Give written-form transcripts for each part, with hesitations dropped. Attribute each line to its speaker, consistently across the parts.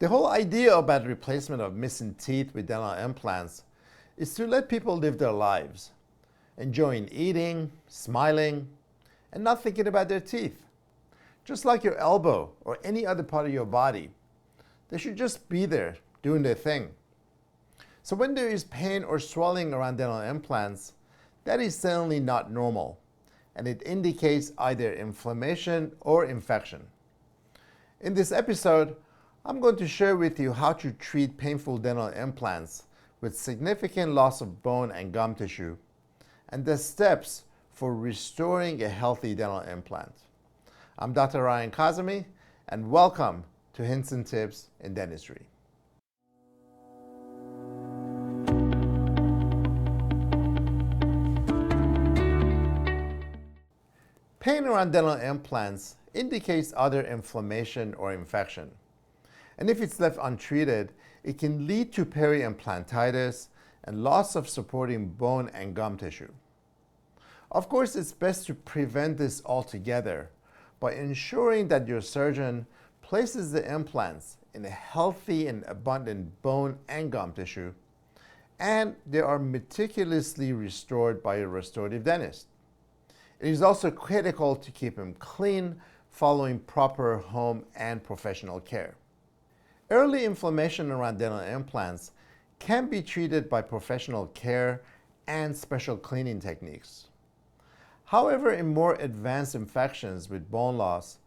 Speaker 1: The whole idea about replacement of missing teeth with dental implants is to let people live their lives, enjoying eating, smiling, and not thinking about their teeth. Just like your elbow or any other part of your body, they should just be there doing their thing. So when there is pain or swelling around dental implants, that is certainly not normal, and it indicates either inflammation or infection. In this episode, I'm going to share with you how to treat painful dental implants with significant loss of bone and gum tissue, and the steps for restoring a healthy dental implant. I'm Dr. Ryan Kazemi, and welcome to Hints and Tips in Dentistry. Pain around dental implants indicates either inflammation or infection. And if it's left untreated, it can lead to peri-implantitis and loss of supporting bone and gum tissue. Of course, it's best to prevent this altogether by ensuring that your surgeon places the implants in a healthy and abundant bone and gum tissue, and they are meticulously restored by a restorative dentist. It is also critical to keep them clean following proper home and professional care. Early inflammation around dental implants can be treated by professional care and special cleaning techniques. However, in more advanced infections with bone loss,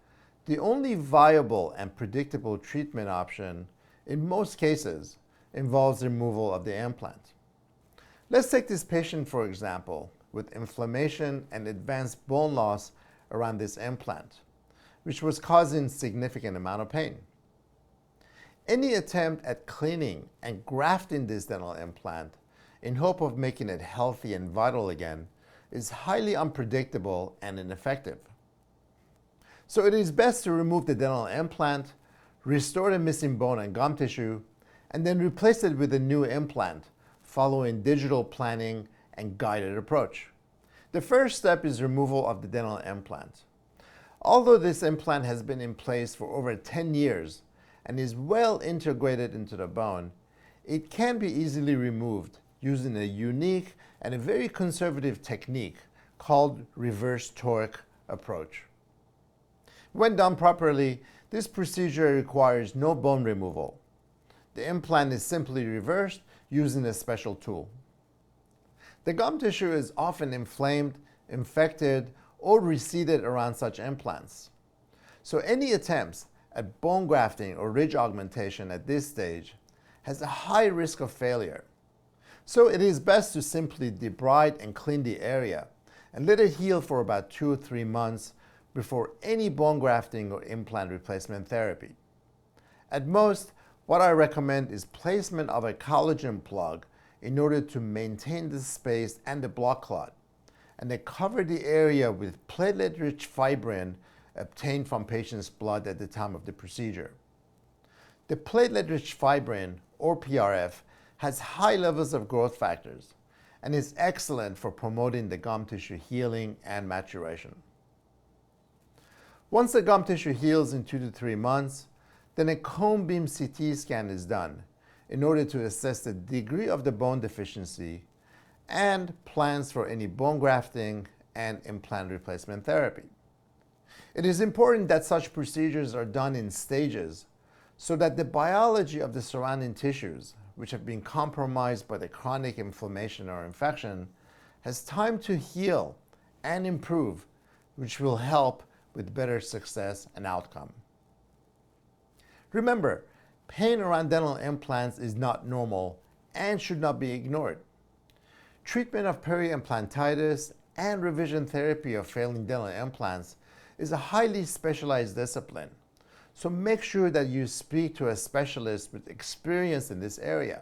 Speaker 1: the only viable and predictable treatment option in most cases involves removal of the implant. Let's take this patient, for example, with inflammation and advanced bone loss around this implant, which was causing significant amount of pain. Any attempt at cleaning and grafting this dental implant in hope of making it healthy and vital again is highly unpredictable and ineffective. So it is best to remove the dental implant, restore the missing bone and gum tissue, and then replace it with a new implant following digital planning and guided approach. The first step is removal of the dental implant. Although this implant has been in place for over 10 years and is well integrated into the bone, it can be easily removed using a unique and a very conservative technique called reverse torque approach. When done properly, this procedure requires no bone removal. The implant is simply reversed using a special tool. The gum tissue is often inflamed, infected, or receded around such implants. So any attempts at bone grafting or ridge augmentation at this stage has a high risk of failure. So it is best to simply debride and clean the area and let it heal for about 2 or 3 months before any bone grafting or implant replacement therapy. At most, what I recommend is placement of a collagen plug in order to maintain the space and the blood clot, and then cover the area with platelet-rich fibrin obtained from patient's blood at the time of the procedure. The platelet-rich fibrin, or PRF, has high levels of growth factors and is excellent for promoting the gum tissue healing and maturation. Once the gum tissue heals in 2 to 3 months, then a cone beam CT scan is done in order to assess the degree of the bone deficiency and plans for any bone grafting and implant replacement therapy. It is important that such procedures are done in stages so that the biology of the surrounding tissues, which have been compromised by the chronic inflammation or infection, has time to heal and improve, which will help with better success and outcome. Remember, pain around dental implants is not normal and should not be ignored. Treatment of peri-implantitis and revision therapy of failing dental implants is a highly specialized discipline, so make sure that you speak to a specialist with experience in this area.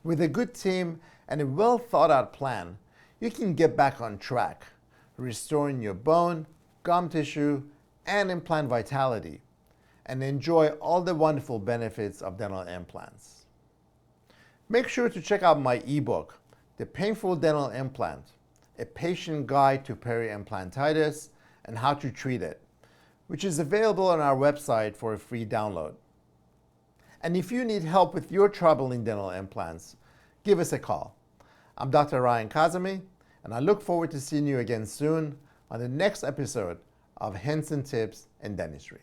Speaker 1: With a good team and a well thought out plan, you can get back on track, restoring your bone, gum tissue, and implant vitality, and enjoy all the wonderful benefits of dental implants. Make sure to check out my ebook, The Painful Dental Implant, a patient guide to peri-implantitis and how to treat it, which is available on our website for a free download. And if you need help with your trouble in dental implants, give us a call. I'm Dr. Ryan Kazemi, and I look forward to seeing you again soon on the next episode of Hints and Tips in Dentistry.